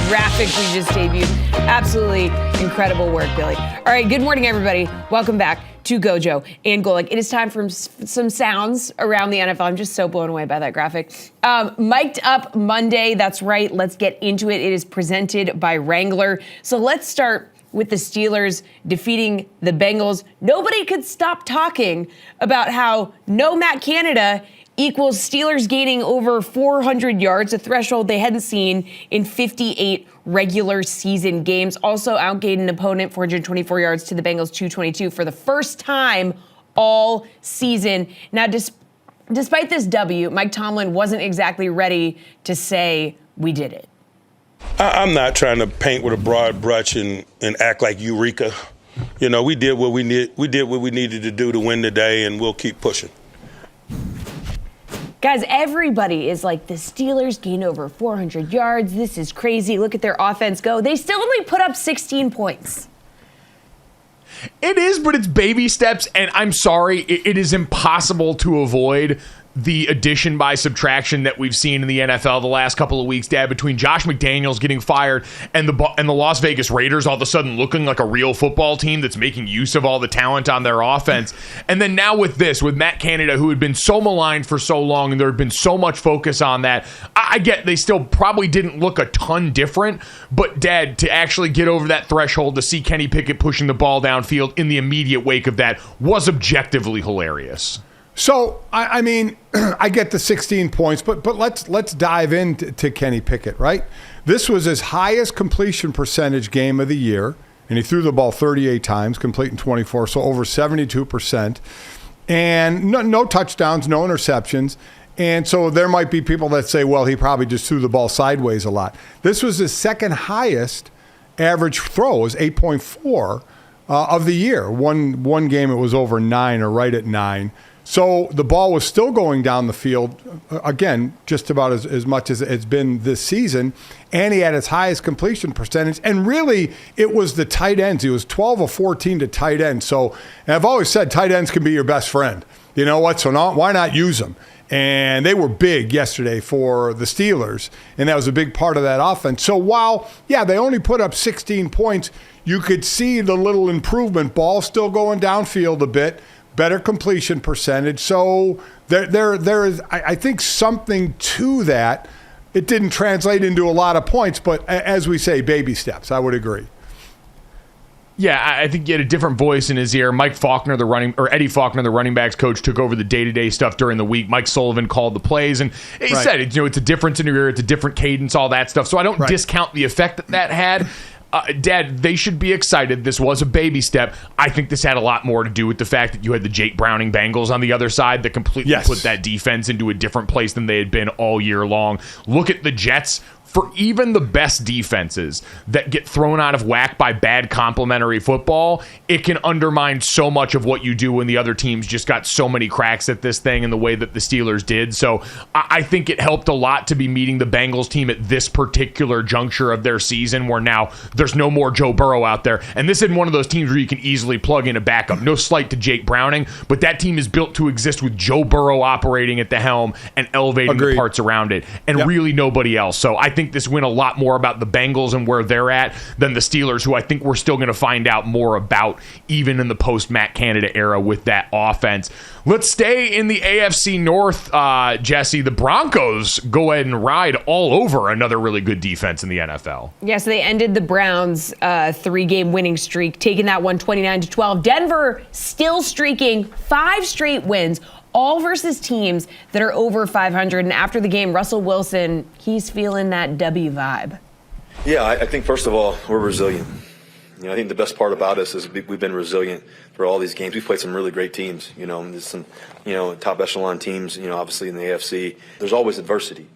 graphic we just debuted. Absolutely incredible work, Billy. All right, good morning, everybody. Welcome back to GoJo and Golic. It is time for some sounds around the NFL. I'm just so blown away by that graphic. Mic'd Up Monday, that's right. Let's get into it. It is presented by Wrangler. So let's start with the Steelers defeating the Bengals. Nobody could stop talking about how no Matt Canada equals Steelers gaining over 400 yards, a threshold they hadn't seen in 58 regular season games. Also outgained an opponent 424 yards to the Bengals 222 for the first time all season. Now, despite this W, Mike Tomlin wasn't exactly ready to say we did it. I'm not trying to paint with a broad brush and act like Eureka. You know, we did what we needed to do to win today, and we'll keep pushing. Guys, everybody is like, the Steelers gained over 400 yards. This is crazy. Look at their offense go. They still only put up 16 points. It is, but it's baby steps, and I'm sorry, it is impossible to avoid the addition by subtraction that we've seen in the NFL the last couple of weeks, Dad, between Josh McDaniels getting fired and the Las Vegas Raiders all of a sudden looking like a real football team that's making use of all the talent on their offense. And then now with Matt Canada, who had been so maligned for so long, and there had been so much focus on that. I get they still probably didn't look a ton different, but Dad, to actually get over that threshold, to see Kenny Pickett pushing the ball downfield in the immediate wake of that was objectively hilarious. So, I mean, I get the 16 points, but let's dive into Kenny Pickett, right? This was his highest completion percentage game of the year, and he threw the ball 38 times, completing 24, so over 72%. And no touchdowns, no interceptions. And so there might be people that say, well, he probably just threw the ball sideways a lot. This was his second highest average throw, it was 8.4 of the year. One game it was over 9 or right at 9. So the ball was still going down the field, again, just about as much as it's been this season, and he had his highest completion percentage. And really, it was the tight ends. He was 12 of 14 to tight ends. So and I've always said tight ends can be your best friend. You know what? So why not use them? And they were big yesterday for the Steelers, and that was a big part of that offense. So while, they only put up 16 points, you could see the little improvement. Ball still going downfield a bit. Better completion percentage. So there is, I think, something to that. It didn't translate into a lot of points, but as we say, baby steps. I would agree. Yeah, I think he had a different voice in his ear. Eddie Faulkner, the running backs coach, took over the day-to-day stuff during the week. Mike Sullivan called the plays, and he said, it's a difference in your ear, it's a different cadence, all that stuff. So I don't discount the effect that had. Dad, they should be excited. This was a baby step. I think this had a lot more to do with the fact that you had the Jake Browning Bengals on the other side that completely put that defense into a different place than they had been all year long. Look at the Jets. For even the best defenses that get thrown out of whack by bad complementary football, it can undermine so much of what you do when the other teams just got so many cracks at this thing in the way that the Steelers did. So I think it helped a lot to be meeting the Bengals team at this particular juncture of their season, where now there's no more Joe Burrow out there. And this isn't one of those teams where you can easily plug in a backup. No slight to Jake Browning, but that team is built to exist with Joe Burrow operating at the helm and elevating the parts around it, and really nobody else. So I think this win a lot more about the Bengals and where they're at than the Steelers, who I think we're still going to find out more about even in the post-Matt Canada era with that offense. Let's stay in the AFC North, Jesse. The Broncos go ahead and ride all over another really good defense in the NFL. Yes, they ended the Browns' 3-game winning streak, taking that one 29-12. Denver still streaking 5 straight wins, all versus teams that are over 500. And after the game, Russell Wilson, he's feeling that W vibe. Yeah, I think, first of all, we're resilient. I think the best part about us is we've been resilient for all these games. We've played some really great teams, there's some, top echelon teams, obviously in the AFC. There's always adversity.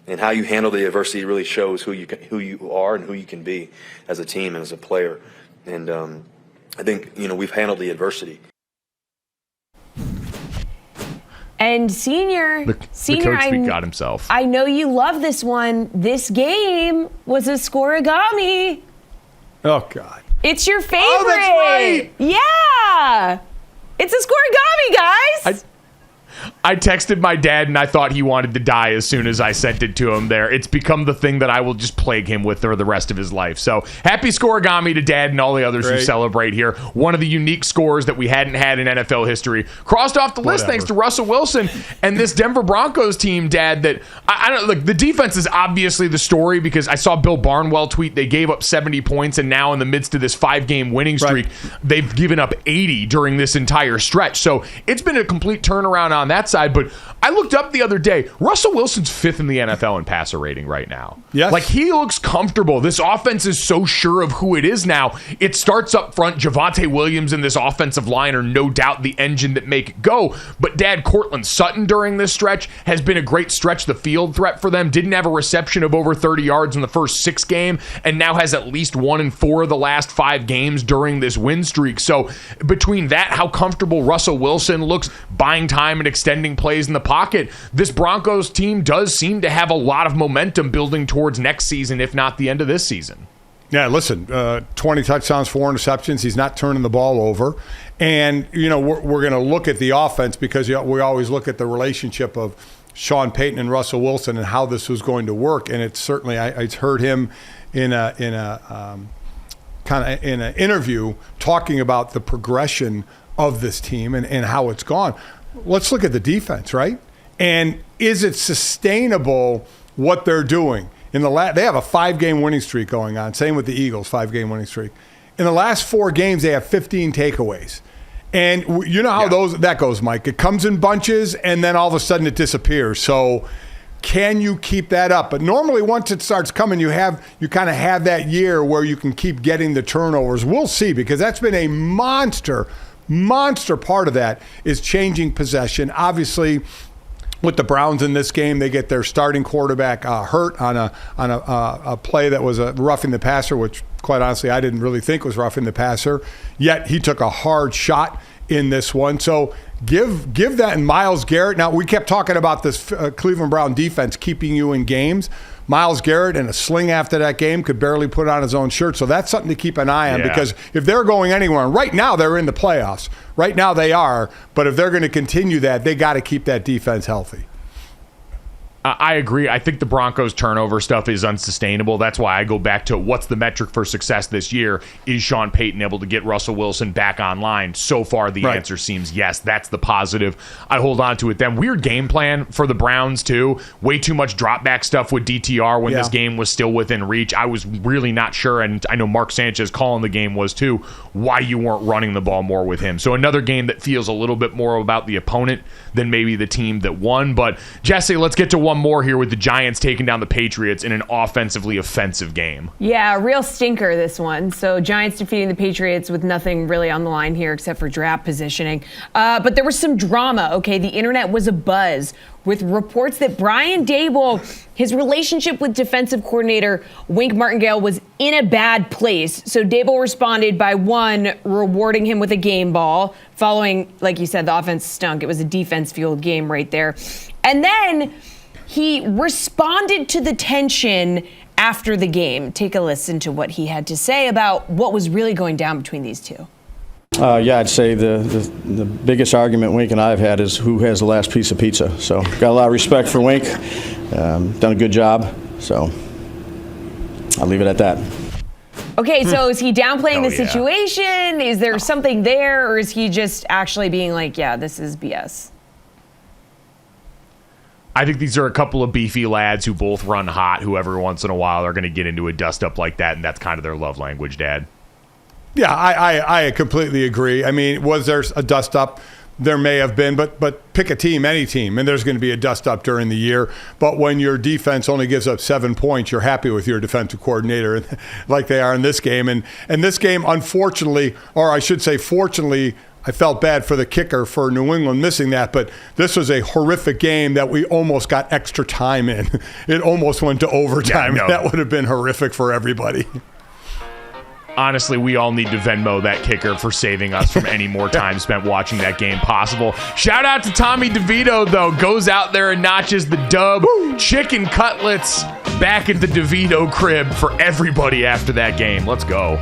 And how you handle the adversity really shows who you are and who you can be as a team and as a player. And I think, we've handled the adversity. And senior, the coach got himself. I know you love this one. This game was a scoregami. Oh, God. It's your favorite. Oh, that's right. Yeah. It's a scoregami, guys. I texted my dad, and I thought he wanted to die as soon as I sent it to him there. It's become the thing that I will just plague him with for the rest of his life. So happy scoregami to Dad and all the others who celebrate here. One of the unique scores that we hadn't had in NFL history. Crossed off the list thanks to Russell Wilson and this Denver Broncos team, Dad, that I don't look. The defense is obviously the story because I saw Bill Barnwell tweet they gave up 70 points, and now in the midst of this 5-game winning streak, they've given up 80 during this entire stretch. So it's been a complete turnaround on that side. But I looked up the other day. Russell Wilson's 5th in the NFL in passer rating right now. Yes. Like, he looks comfortable. This offense is so sure of who it is now. It starts up front. Javonte Williams and this offensive line are no doubt the engine that make it go. But Dad, Cortland Sutton during this stretch has been a great stretch the field threat for them. Didn't have a reception of over 30 yards in the first 6 games, and now has at least 1 in 4 of the last 5 games during this win streak. So between that, how comfortable Russell Wilson looks, buying time and extending plays in the pocket, this Broncos team does seem to have a lot of momentum building towards next season, if not the end of this season. Yeah, listen, 20 touchdowns, 4 interceptions. He's not turning the ball over. And, you know, we're going to look at the offense because we always look at the relationship of Sean Payton and Russell Wilson and how this was going to work. And it's certainly, I heard him in an interview talking about the progression of this team and how it's gone. Let's look at the defense, right? And is it sustainable what they're doing? They have a 5-game winning streak going on. Same with the Eagles, 5-game winning streak. In the last 4 games, they have 15 takeaways. And you know how that goes, Mike. It comes in bunches, and then all of a sudden it disappears. So can you keep that up? But normally once it starts coming, you kind of have that year where you can keep getting the turnovers. We'll see, because that's been a monster part of that is changing possession. Obviously, with the Browns in this game, they get their starting quarterback hurt on a play that was a roughing the passer, which quite honestly I didn't really think was roughing the passer. Yet he took a hard shot in this one. So give that. And Myles Garrett. Now, we kept talking about this Cleveland Brown defense keeping you in games. Myles Garrett in a sling after that game could barely put on his own shirt. So that's something to keep an eye on, because if they're going anywhere, and right now they're in the playoffs. Right now they are. But if they're going to continue that, they got to keep that defense healthy. I agree. I think the Broncos turnover stuff is unsustainable. That's why I go back to what's the metric for success this year? Is Sean Payton able to get Russell Wilson back online? So far, the answer seems yes. That's the positive. I hold on to it. Then weird game plan for the Browns, too. Way too much drop back stuff with DTR when this game was still within reach. I was really not sure, and I know Mark Sanchez calling the game was too, why you weren't running the ball more with him. So another game that feels a little bit more about the opponent than maybe the team that won. But Jesse, let's get to one more here with the Giants taking down the Patriots in an offensively offensive game. Yeah, real stinker, this one. So Giants defeating the Patriots with nothing really on the line here except for draft positioning. But there was some drama, okay? The internet was abuzz with reports that Brian Daboll, his relationship with defensive coordinator Wink Martindale was in a bad place. So Daboll responded by, 1, rewarding him with a game ball. Following, like you said, the offense stunk. It was a defense-fueled game right there. And then he responded to the tension after the game. Take a listen to what he had to say about what was really going down between these two. I'd say the biggest argument Wink and I have had is who has the last piece of pizza. So got a lot of respect for Wink. Done a good job. So I'll leave it at that. Okay, so is he downplaying the situation? Is there something there, or is he just actually being like, yeah, this is BS? I think these are a couple of beefy lads who both run hot, who every once in a while are going to get into a dust-up like that, and that's kind of their love language, Dad. Yeah, I completely agree. I mean, was there a dust-up? There may have been, but pick a team, any team, and there's going to be a dust-up during the year. But when your defense only gives up 7 points, you're happy with your defensive coordinator like they are in this game. And this game, unfortunately, or I should say fortunately, I felt bad for the kicker for New England missing that, but this was a horrific game that we almost got extra time in. It almost went to overtime. Yeah, no. That would have been horrific for everybody. Honestly, we all need to Venmo that kicker for saving us from any more time spent watching that game possible. Shout out to Tommy DeVito, though. Goes out there and notches the dub. Woo! Chicken cutlets back at the DeVito crib for everybody after that game. Let's go.